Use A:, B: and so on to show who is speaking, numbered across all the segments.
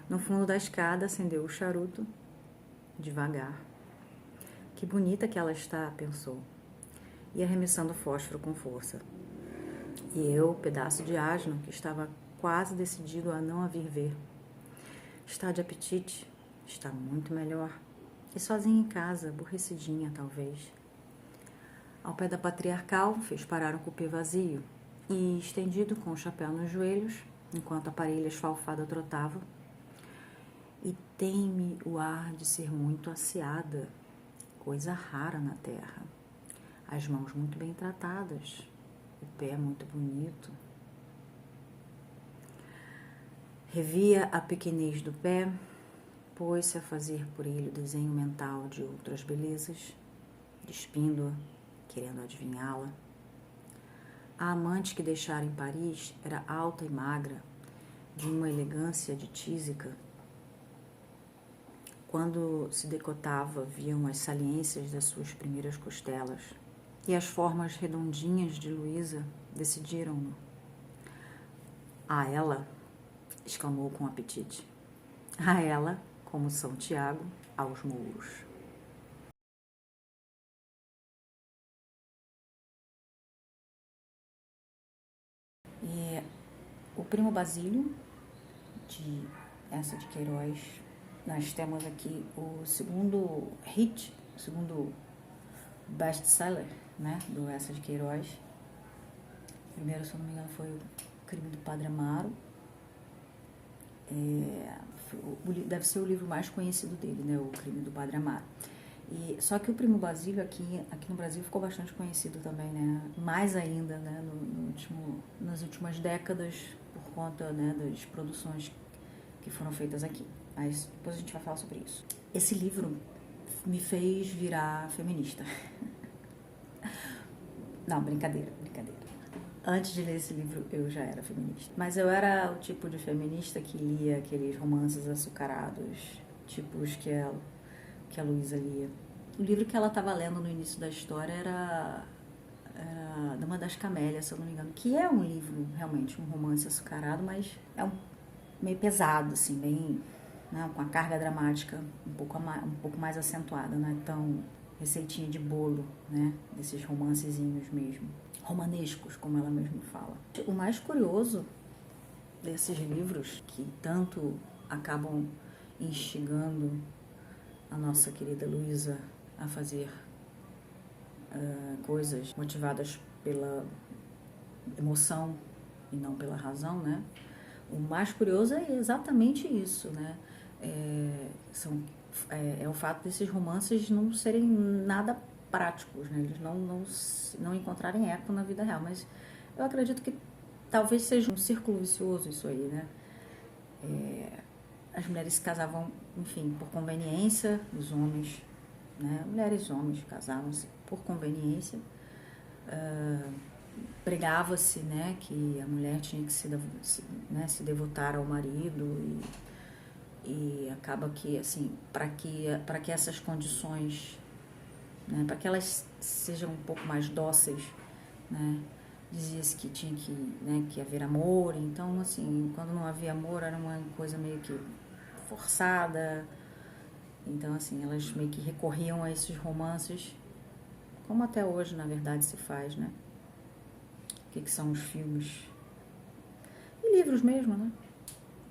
A: No fundo da escada, acendeu o charuto, devagar. Que bonita que ela está, pensou, e arremessando o fósforo com força. E eu, pedaço de asno, que estava quase decidido a não a vir ver. Está de apetite? Está muito melhor. E sozinha em casa, aborrecidinha, talvez. Ao pé da patriarcal, fez parar um cupê vazio e, estendido com o chapéu nos joelhos, enquanto a parelha esfalfada trotava, e tem-me o ar de ser muito asseada, coisa rara na terra. As mãos muito bem tratadas, o pé muito bonito. Revia a pequenez do pé, pôs-se a fazer por ele o desenho mental de outras belezas, despindo-a, querendo adivinhá-la. A amante que deixara em Paris era alta e magra, de uma elegância de tísica. Quando se decotava, viam as saliências das suas primeiras costelas, e as formas redondinhas de Luísa decidiram-no. A ela, exclamou com apetite, a ela, como São Tiago, aos mouros. E o Primo Basílio, de Eça de Queiroz, nós temos aqui o segundo hit, o segundo best-seller, né, do Eça de Queiroz. O primeiro, se eu não me engano, foi o Crime do Padre Amaro. Deve ser o livro mais conhecido dele, né, o Crime do Padre Amaro. Só que o Primo Basílio aqui no Brasil ficou bastante conhecido também, né, mais ainda, né, nas últimas décadas, por conta, né, das produções que foram feitas aqui. Mas depois a gente vai falar sobre isso. Esse livro me fez virar feminista. Não, brincadeira. Antes de ler esse livro, eu já era feminista. Mas eu era o tipo de feminista que lia aqueles romances açucarados, tipos que a Luísa lia. O livro que ela estava lendo no início da história era Dama das Camélias, se eu não me engano, que é um livro, realmente, um romance açucarado, mas é meio pesado, assim, bem, né, com a carga dramática um pouco mais acentuada, não é tão receitinha de bolo, né, desses romancezinhos mesmo, romanescos, como ela mesma fala. O mais curioso desses livros, que tanto acabam instigando a nossa querida Luísa a fazer coisas motivadas pela emoção e não pela razão, né? O mais curioso é exatamente isso, né? É o fato desses romances não serem nada práticos, né? Eles não encontrarem eco na vida real, mas eu acredito que talvez seja um círculo vicioso isso aí, né? As mulheres se casavam, enfim, por conveniência, os homens, né? Mulheres e homens casavam-se por conveniência. Pregava-se, né, que a mulher tinha que se devotar ao marido e acaba que, assim, para que essas condições, né, para que elas sejam um pouco mais dóceis, né, dizia-se que tinha que haver amor. Então, assim, quando não havia amor era uma coisa meio que forçada. Então, assim, elas meio que recorriam a esses romances, como até hoje, na verdade, se faz, né? O que são os filmes e livros mesmo, né?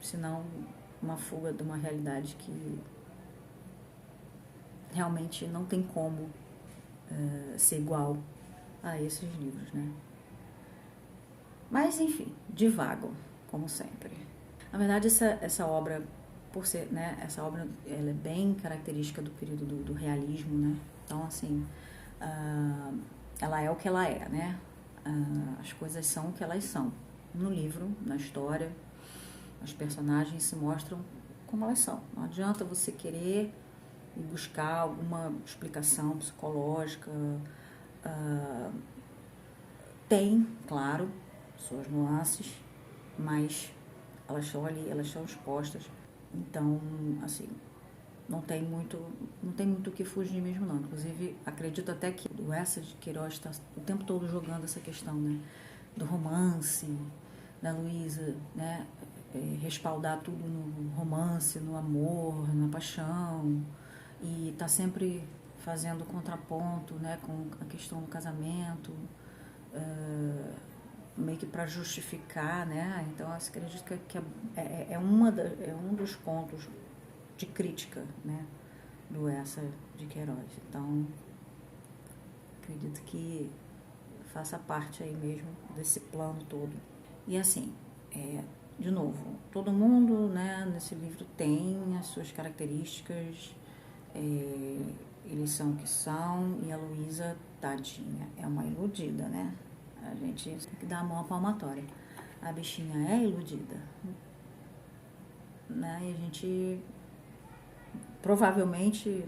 A: Senão uma fuga de uma realidade que realmente não tem como ser igual a esses livros, né? Mas, enfim, divago, como sempre. Na verdade, essa obra, por ser, né, essa obra ela é bem característica do período do realismo, né? Então, assim, ela é o que ela é, né? As coisas são o que elas são. No livro, na história, as personagens se mostram como elas são. Não adianta você querer e buscar alguma explicação psicológica. Tem, claro, suas nuances, mas elas estão ali, elas estão expostas. Então, assim, não tem muito o que fugir mesmo, não. Inclusive, acredito até que o Eça de Queiroz está o tempo todo jogando essa questão, né, do romance, da Luísa, né, respaldar tudo no romance, no amor, na paixão, e tá sempre fazendo contraponto, né, com a questão do casamento, meio que para justificar, né? Então, eu acredito que é um dos pontos de crítica, né, do Essa de Queiroz. Então, acredito que faça parte aí mesmo desse plano todo. E assim, de novo, todo mundo, né, nesse livro tem as suas características, eles são o que são, e a Luísa, tadinha, é uma iludida, né? A gente tem que dar a mão à palmatória. A bichinha é iludida, né? E a gente provavelmente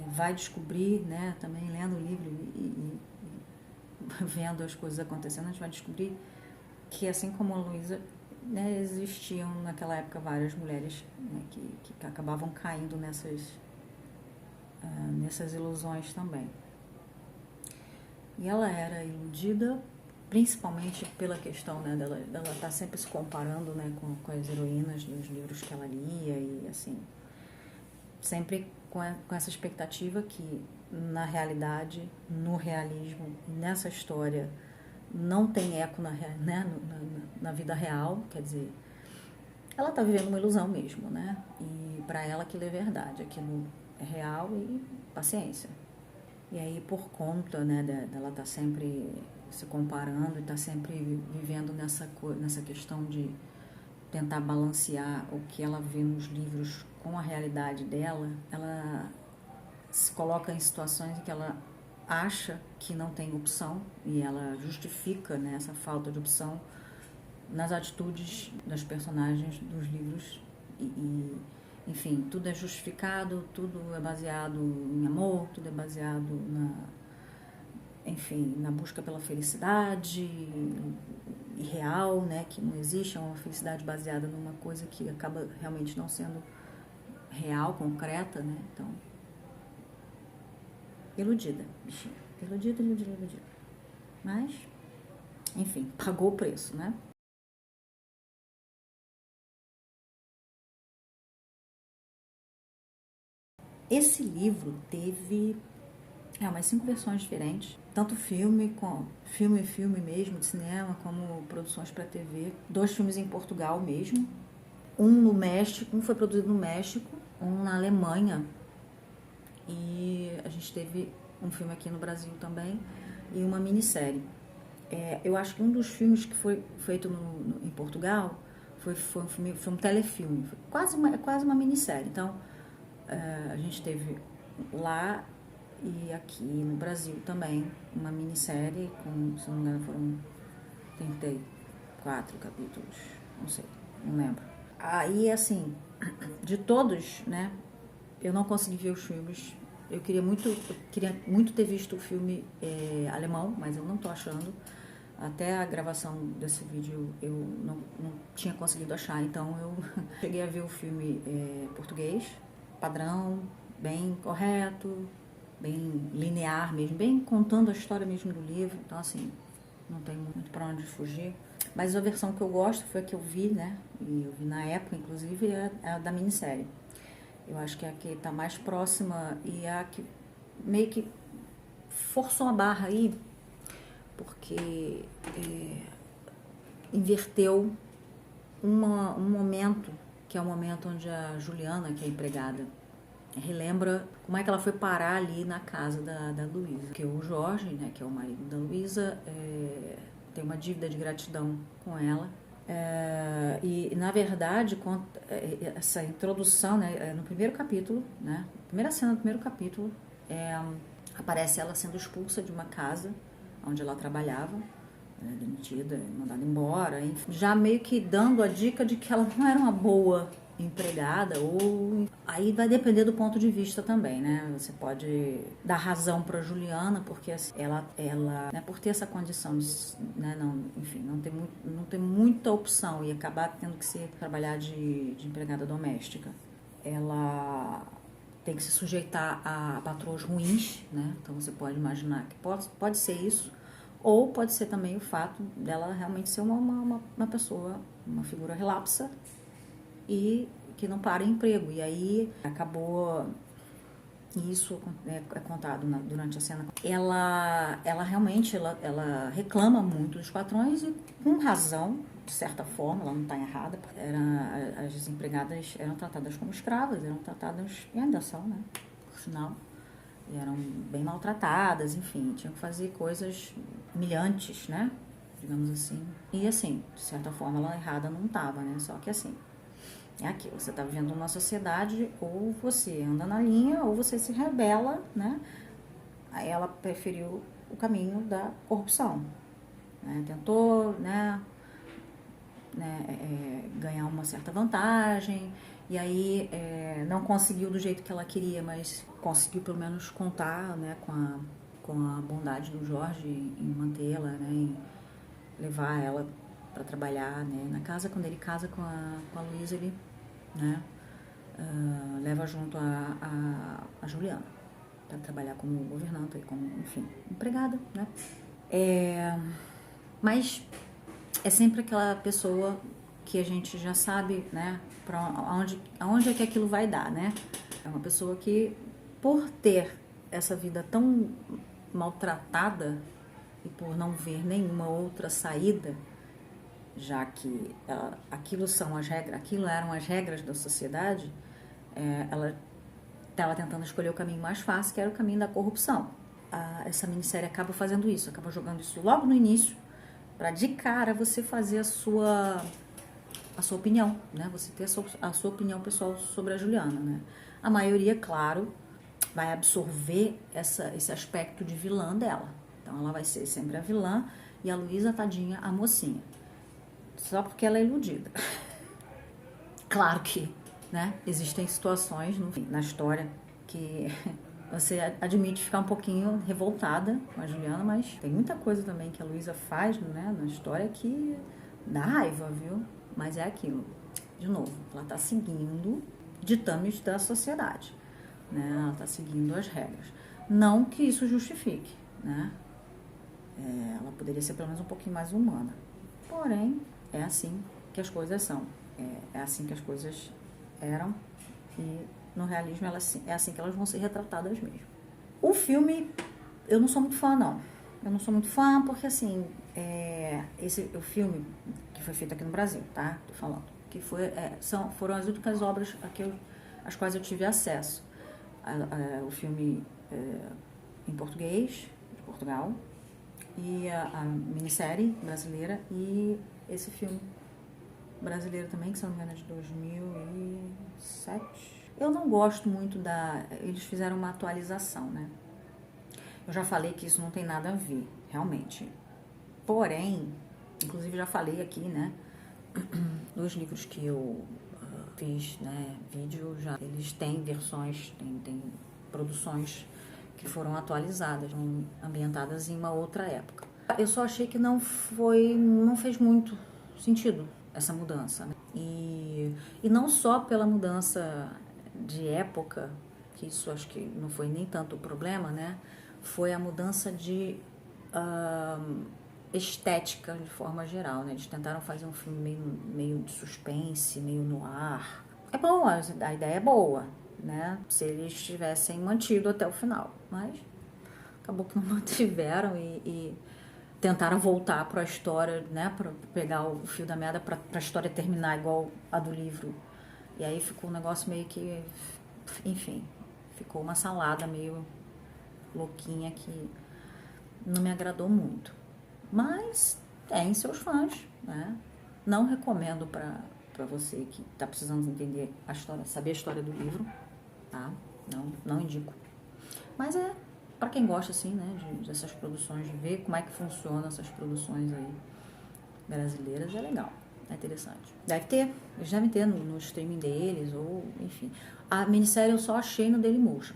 A: vai descobrir, né, também lendo o livro e vendo as coisas acontecendo, a gente vai descobrir que, assim como a Luísa, né, existiam naquela época várias mulheres, né, que acabavam caindo nessas ilusões também. E ela era iludida principalmente pela questão, né, dela estar sempre se comparando, né, com as heroínas dos livros que ela lia, e assim, sempre com essa expectativa que, na realidade, no realismo, nessa história, não tem eco na vida real. Quer dizer, ela está vivendo uma ilusão mesmo, né? E para ela aquilo é verdade, aquilo é real, e paciência. E aí, por conta, né, dela estar sempre se comparando e estar sempre vivendo nessa questão de tentar balancear o que ela vê nos livros com a realidade dela, ela se coloca em situações em que ela acha que não tem opção, e ela justifica, né, essa falta de opção nas atitudes das personagens dos livros, enfim, tudo é justificado, tudo é baseado em amor, tudo é baseado na busca pela felicidade irreal, né, que não existe, é uma felicidade baseada numa coisa que acaba realmente não sendo real, concreta, né? Então, iludida, bichinha, iludida. Mas, enfim, pagou o preço, né? Esse livro teve umas 5 versões diferentes, tanto filme mesmo, de cinema, como produções para TV. 2 filmes em Portugal mesmo, um no México, um foi produzido no México, um na Alemanha, e a gente teve um filme aqui no Brasil também, e uma minissérie. Eu acho que um dos filmes que foi feito em Portugal foi um telefilme, foi quase uma minissérie. Então, a gente teve lá e aqui no Brasil também uma minissérie com, se não me engano, foram 34 capítulos, não sei, não lembro. Aí, assim, de todos, né, eu não consegui ver os filmes. Eu queria muito ter visto o filme alemão, mas eu não tô achando. Até a gravação desse vídeo eu não tinha conseguido achar, então eu cheguei a ver o filme português, padrão, bem correto, bem linear mesmo, bem contando a história mesmo do livro. Então, assim, não tem muito para onde fugir. Mas a versão que eu gosto foi a que eu vi, né? E eu vi na época, inclusive, é a da minissérie. Eu acho que é a que está mais próxima e é a que meio que forçou a barra aí, porque inverteu um momento, que é o momento onde a Juliana, que é a empregada, relembra como é que ela foi parar ali na casa da Luísa. Porque o Jorge, né, que é o marido da Luísa, tem uma dívida de gratidão com ela. E na verdade, essa introdução, né, no primeiro capítulo, né, primeira cena do primeiro capítulo, aparece ela sendo expulsa de uma casa onde ela trabalhava, né, demitida, mandada embora, enfim, já meio que dando a dica de que ela não era uma boa empregada, ou aí vai depender do ponto de vista também, né? Você pode dar razão para Juliana, porque ela né, por ter essa condição de, né, não ter muita opção e acabar tendo que trabalhar de empregada doméstica, ela tem que se sujeitar a patroas ruins, né? Então você pode imaginar que pode ser isso, Ou pode ser também o fato dela realmente ser uma pessoa, uma figura relapsa e que não para em emprego. E aí acabou, e isso é contado durante a cena, ela realmente ela reclama muito dos patrões e com razão, de certa forma, ela não está errada, porque as desempregadas eram tratadas como escravas, eram tratadas, e ainda são, né, por sinal, e eram bem maltratadas, enfim, tinham que fazer coisas humilhantes, né, digamos assim. E assim, de certa forma, ela errada não estava, né, só que assim, é aquilo, você está vivendo numa sociedade, ou você anda na linha, ou você se rebela, né? Aí ela preferiu o caminho da corrupção, né? Tentou, ganhar uma certa vantagem, e aí não conseguiu do jeito que ela queria, mas conseguiu pelo menos contar, né, com a bondade do Jorge em mantê-la, né, em levar ela para trabalhar, né, na casa. Quando ele casa com a Luísa, ele, né, leva junto a Juliana para trabalhar como governanta e como, enfim, empregada, né? Mas é sempre aquela pessoa que a gente já sabe, né, para aonde é que aquilo vai dar, né? É uma pessoa que, por ter essa vida tão maltratada e por não ver nenhuma outra saída, já que aquilo são as regras, aquilo eram as regras da sociedade, ela estava tentando escolher o caminho mais fácil, que era o caminho da corrupção. Essa minissérie acaba fazendo isso, acaba jogando isso logo no início, para de cara você fazer a sua opinião, né? Você ter a sua opinião pessoal sobre a Juliana, né? A maioria, claro, vai absorver esse aspecto de vilã dela. Então ela vai ser sempre a vilã e a Luísa, tadinha, a mocinha. Só porque ela é iludida. Claro que, né, existem situações na história que você admite ficar um pouquinho revoltada com a Juliana, mas tem muita coisa também que a Luísa faz, né, na história que dá raiva, viu? Mas é aquilo. De novo, ela está seguindo ditames da sociedade, né? Ela está seguindo as regras. Não que isso justifique, né? Ela poderia ser pelo menos um pouquinho mais humana. Porém, é assim que as coisas são. É assim que as coisas eram e no realismo é assim que elas vão ser retratadas mesmo. O filme, eu não sou muito fã, não. Eu não sou muito fã porque, assim, o filme que foi feito aqui no Brasil, tá? Tô falando. Que foram as únicas obras às quais eu tive acesso. O filme em português, de Portugal, e a minissérie brasileira e esse filme brasileiro também, que se não me engano é de 2007. Eu não gosto muito eles fizeram uma atualização, né? Eu já falei que isso não tem nada a ver, realmente. Porém, inclusive já falei aqui, né? Nos livros que eu fiz, né, vídeo, eles têm versões, tem produções que foram atualizadas, ambientadas em uma outra época. Eu só achei que não fez muito sentido essa mudança, né? E não só pela mudança de época, que isso acho que não foi nem tanto o problema, né? Foi a mudança de estética de forma geral, né? Eles tentaram fazer um filme meio de suspense, meio no ar. É bom, a ideia é boa, né? Se eles tivessem mantido até o final, mas acabou que não mantiveram e tentaram voltar para a história, né? Para pegar o fio da meada para a história terminar igual a do livro. E aí ficou um negócio meio que, enfim, ficou uma salada meio louquinha que não me agradou muito. Mas tem seus fãs, né? Não recomendo para você que está precisando entender a história, saber a história do livro, tá? Não indico. Mas para quem gosta, assim, né, dessas produções, de ver como é que funcionam essas produções aí brasileiras, é legal, é interessante. Eles devem ter no streaming deles, ou enfim. A minissérie eu só achei no Dailymotion.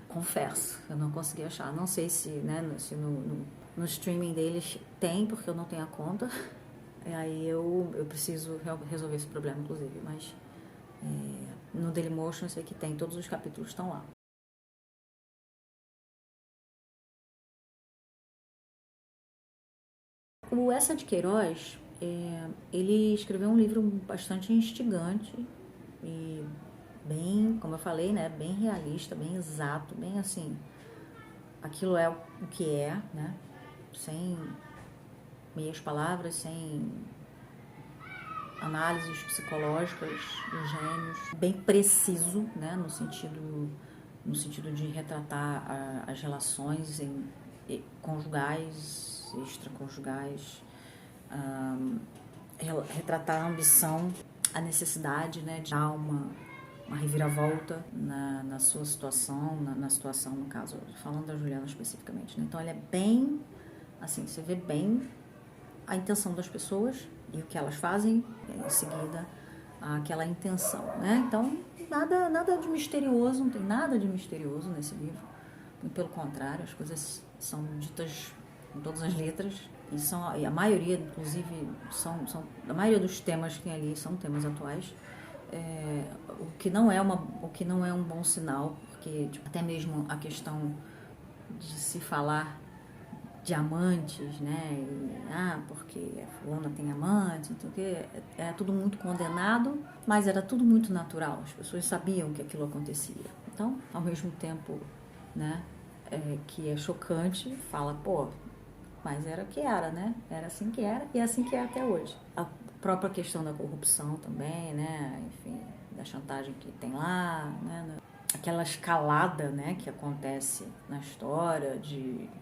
A: Confesso, eu não consegui achar. Não sei se, né, se no streaming deles tem, porque eu não tenho a conta. Aí eu preciso resolver esse problema, inclusive. Mas no Dailymotion eu sei que tem, todos os capítulos estão lá. O Eça de Queiroz, ele escreveu um livro bastante instigante e bem, como eu falei, né, bem realista, bem exato, bem assim, aquilo é o que é, né, sem meias palavras, sem análises psicológicas, gênios, bem preciso, né, no sentido de retratar as relações conjugais, extraconjugais, retratar a ambição, a necessidade, né, de dar uma reviravolta na sua situação, na situação, no caso, falando da Juliana especificamente, né? Então, ele é bem, assim, você vê bem a intenção das pessoas e o que elas fazem em seguida aquela intenção, né? Então, nada de misterioso, não tem nada de misterioso nesse livro. Pelo contrário, as coisas são ditas com todas as letras e a maioria, inclusive, a maioria dos temas que tem ali são temas atuais. O que não é um bom sinal, porque tipo, até mesmo a questão de se falar de amantes, né? Porque a fulana tem amante, então era tudo muito condenado, mas era tudo muito natural. As pessoas sabiam que aquilo acontecia. Então, ao mesmo tempo, né? Que é chocante, fala, pô, mas era o que era, né? Era assim que era e é assim que é até hoje. A própria questão da corrupção também, né? Enfim, da chantagem que tem lá, né? Aquela escalada, né, que acontece na história,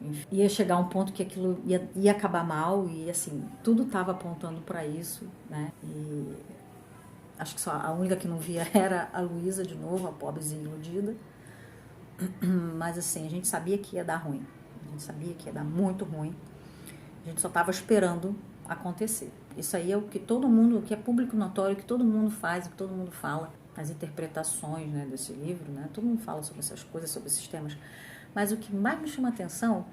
A: enfim, ia chegar um ponto que aquilo ia acabar mal e, assim, tudo estava apontando para isso, né, e acho que só a única que não via era a Luísa de novo, a pobrezinha iludida, mas, assim, a gente sabia que ia dar ruim, a gente sabia que ia dar muito ruim, a gente só estava esperando acontecer. Isso aí é o que todo mundo, o que é público notório, o que todo mundo faz, o que todo mundo fala, as interpretações, né, desse livro, né? Todo mundo fala sobre essas coisas, sobre esses temas. Mas o que mais me chama atenção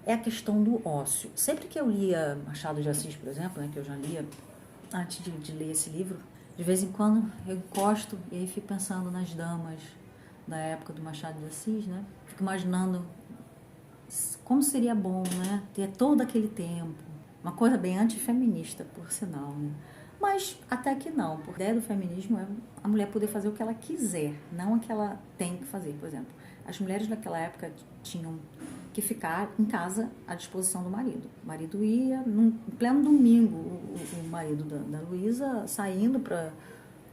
A: é a questão do ócio. Sempre que eu lia Machado de Assis, por exemplo, né, que eu já lia antes de ler esse livro, de vez em quando eu encosto e aí fico pensando nas damas da época do Machado de Assis, né? Fico imaginando como seria bom, né, ter todo aquele tempo. Uma coisa bem antifeminista, por sinal, né? Mas até que não, porque a ideia do feminismo é a mulher poder fazer o que ela quiser, não o que ela tem que fazer. Por exemplo, as mulheres naquela época tinham que ficar em casa à disposição do marido. O marido ia, em pleno domingo, o marido da Luísa saindo para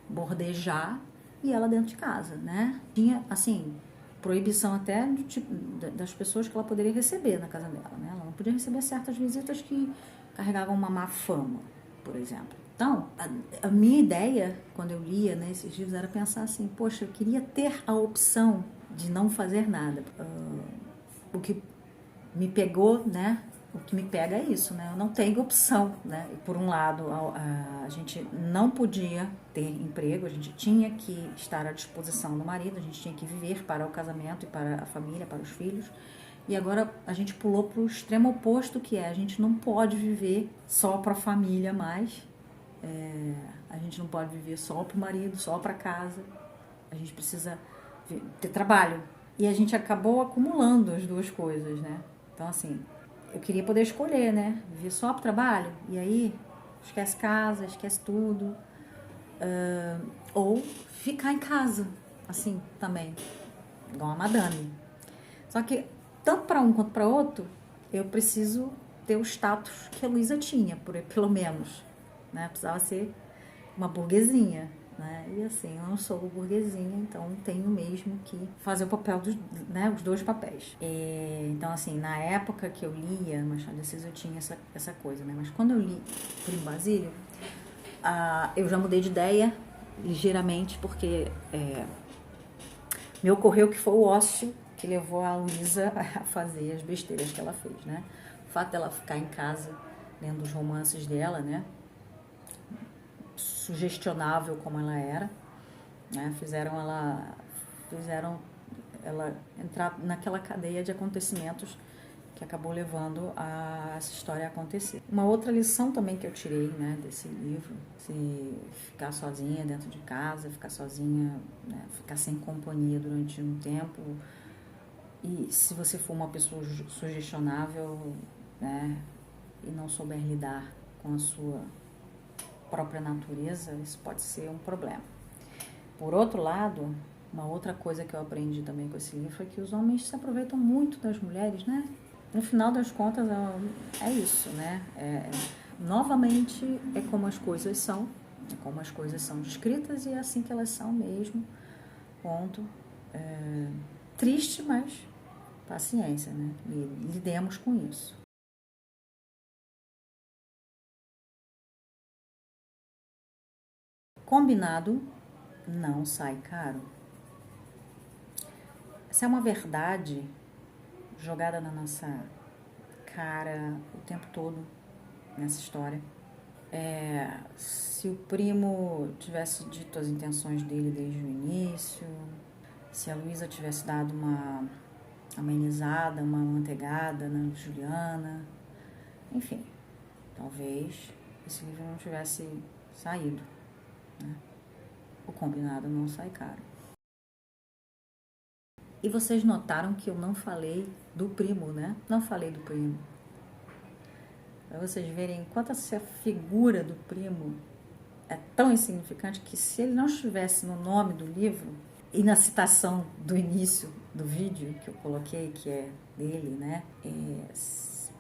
A: bordejar e ela dentro de casa, né? Tinha, assim, proibição até do tipo, das pessoas que ela poderia receber na casa dela, né? Ela não podia receber certas visitas que carregavam uma má fama, por exemplo. Então, a minha ideia, quando eu lia, né, esses livros, era pensar assim, poxa, eu queria ter a opção de não fazer nada. O que me pegou, né, o que me pega é isso, né, eu não tenho opção, né. E por um lado, a gente não podia ter emprego, a gente tinha que estar à disposição do marido, a gente tinha que viver para o casamento e para a família, para os filhos. E agora a gente pulou para o extremo oposto, que é a gente não pode viver só para a família mais. A gente não pode viver só para o marido, só para casa. A gente precisa ter trabalho. E a gente acabou acumulando as duas coisas, né? Então, assim, eu queria poder escolher, né? Viver só para o trabalho. E aí, esquece casa, esquece tudo. Ou ficar em casa, assim, também. Igual a madame. Só que, tanto para um quanto para outro, eu preciso ter o status que a Luísa tinha, pelo menos. Né? Precisava ser uma burguesinha, né? E assim, eu não sou burguesinha, então tenho mesmo que fazer o papel né, os dois papéis. Então, assim, na época que eu lia Machado de Assis, eu tinha essa coisa, né? Mas quando eu li Primo Basílio, eu já mudei de ideia ligeiramente, porque me ocorreu que foi o ócio que levou a Luísa a fazer as besteiras que ela fez, né? O fato dela ficar em casa lendo os romances dela, né? Sugestionável como ela era, né? Fizeram ela entrar naquela cadeia de acontecimentos que acabou levando a essa história a acontecer. Uma outra lição também que eu tirei, né, desse livro, se ficar sozinha dentro de casa, ficar sozinha, né, ficar sem companhia durante um tempo, e se você for uma pessoa sugestionável, né, e não souber lidar com a sua própria natureza, isso pode ser um problema. Por outro lado, uma outra coisa que eu aprendi também com esse livro é que os homens se aproveitam muito das mulheres, né? No final das contas, é isso, né? Novamente, é como as coisas são, é como as coisas são descritas e é assim que elas são mesmo, ponto. Triste, mas paciência, né? E lidemos com isso. Combinado não sai caro. Essa é uma verdade jogada na nossa cara o tempo todo nessa história. Se o primo tivesse dito as intenções dele desde o início, se a Luísa tivesse dado uma amenizada, uma manteigada na Juliana, enfim, talvez esse livro não tivesse saído, né? O combinado não sai caro. E vocês notaram que eu não falei do primo, né? Não falei do primo. Para vocês verem quanto essa figura do primo é tão insignificante que se ele não estivesse no nome do livro e na citação do início do vídeo que eu coloquei, que é dele, né?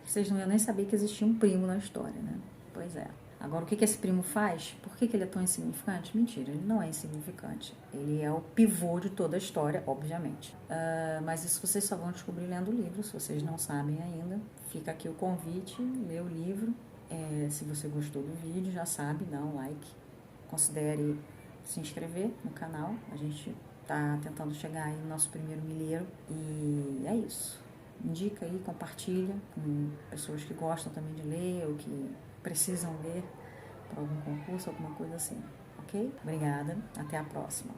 A: Vocês não iam nem saber que existia um primo na história, né? Pois é. Agora, o que esse primo faz? Por que ele é tão insignificante? Mentira, ele não é insignificante. Ele é o pivô de toda a história, obviamente. Mas isso vocês só vão descobrir lendo o livro, se vocês não sabem ainda. Fica aqui o convite, lê o livro. Se você gostou do vídeo, já sabe, dá um like. Considere se inscrever no canal. A gente tá tentando chegar aí no nosso primeiro milheiro. E é isso. Indica aí, compartilha com pessoas que gostam também de ler ou que precisam ler para algum concurso, alguma coisa assim, ok? Obrigada, até a próxima.